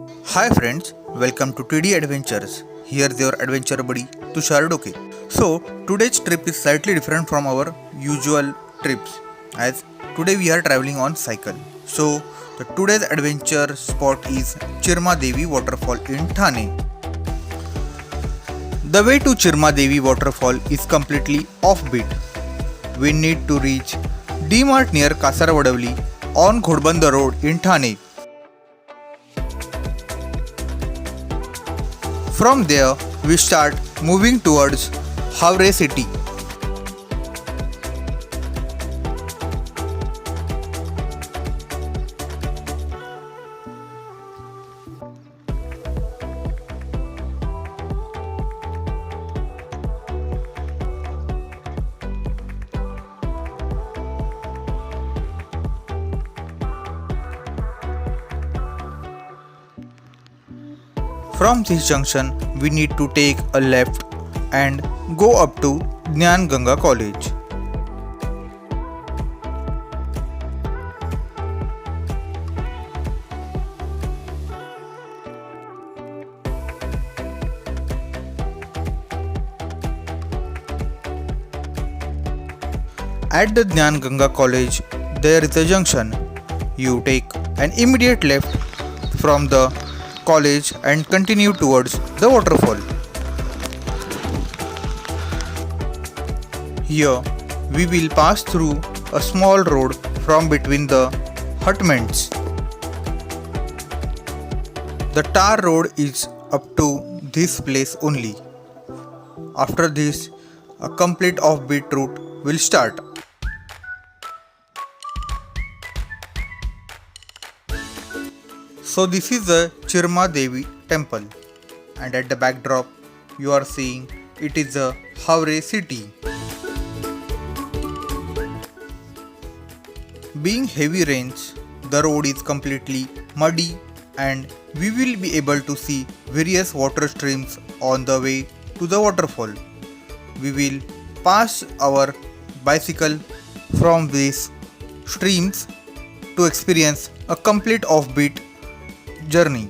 Hi friends, welcome to TD Adventures. Here's your adventure buddy Tushar Doke. So today's trip is slightly different from our usual trips as today we are traveling on cycle. So the today's adventure spot is Chirma Devi Waterfall in Thane. The way to Chirma Devi Waterfall is completely offbeat. We need to reach D-Mart near Kasaravadavali on Ghodbanda Road in Thane. From there, we start moving towards Havre city. From this junction, we need to take a left and go up to Jnana Ganga College. At the Jnana Ganga College, there is a junction. You take an immediate left from the college and continue towards the waterfall. Here we will pass through a small road from between the hutments. The tar road is up to this place only. After this, a complete offbeat route will start. So this is the Chirma Devi temple, and at the backdrop you are seeing it is a Havre city. Being heavy rains, the road is completely muddy and we will be able to see various water streams on the way to the waterfall. We will pass our bicycle from these streams to experience a complete offbeat journey.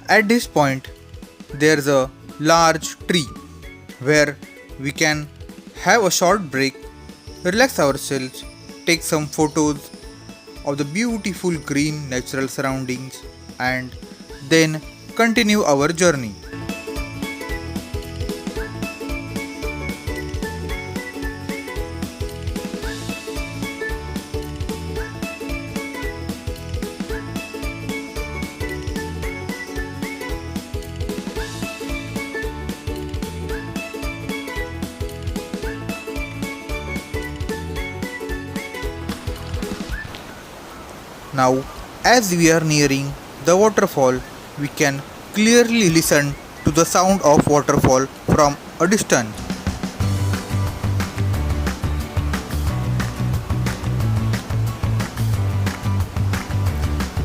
At this point, there's a large tree where we can have a short break, relax ourselves, take some photos of the beautiful green natural surroundings, and then continue our journey. Now, as we are nearing the waterfall, we can clearly listen to the sound of waterfall from a distance.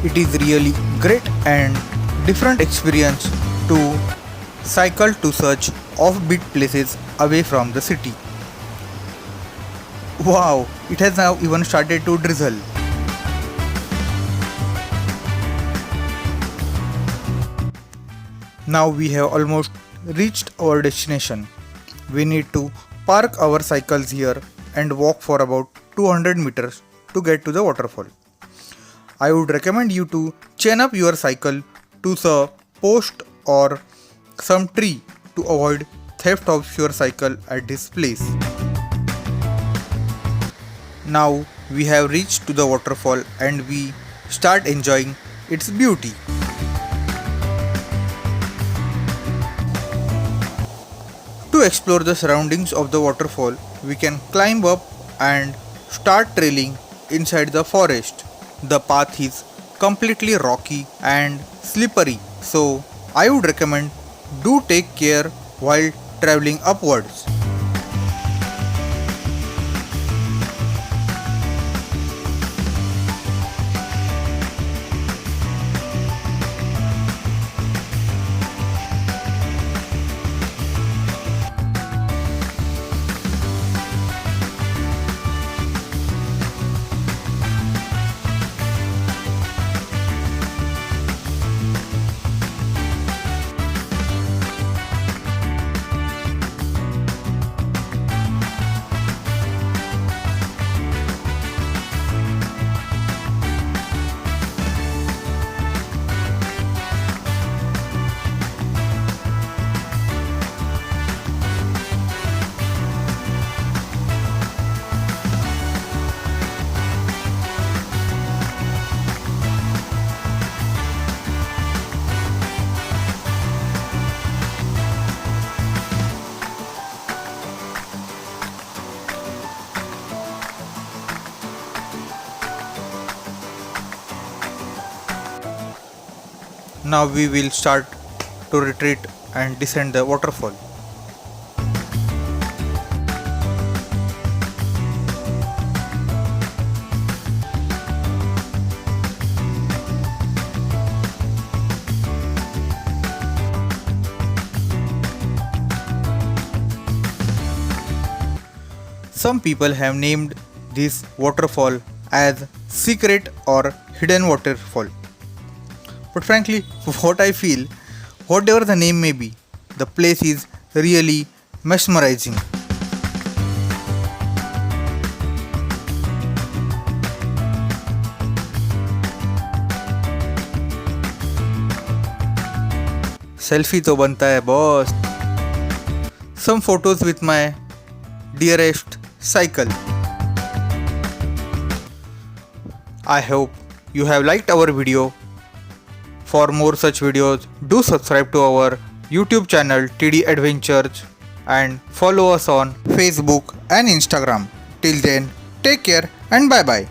It is really great and different experience to cycle to such offbeat places away from the city. Wow, it has now even started to drizzle. Now we have almost reached our destination. We need to park our cycles here and walk for about 200 meters to get to the waterfall. I would recommend you to chain up your cycle to a post or some tree to avoid theft of your cycle at this place. Now we have reached to the waterfall and we start enjoying its beauty. To explore the surroundings of the waterfall, we can climb up and start trailing inside the forest. The path is completely rocky and slippery, so I would recommend do take care while traveling upwards. Now we will start to retreat and descend the waterfall. Some people have named this waterfall as secret or hidden waterfall. But frankly, what I feel, whatever the name may be, the place is really mesmerizing. Selfie तो बनता है boss. Some photos with my dearest cycle. I hope you have liked our video. For more such videos, do subscribe to our YouTube channel TD Adventures and follow us on Facebook and Instagram. Till then, take care and bye bye.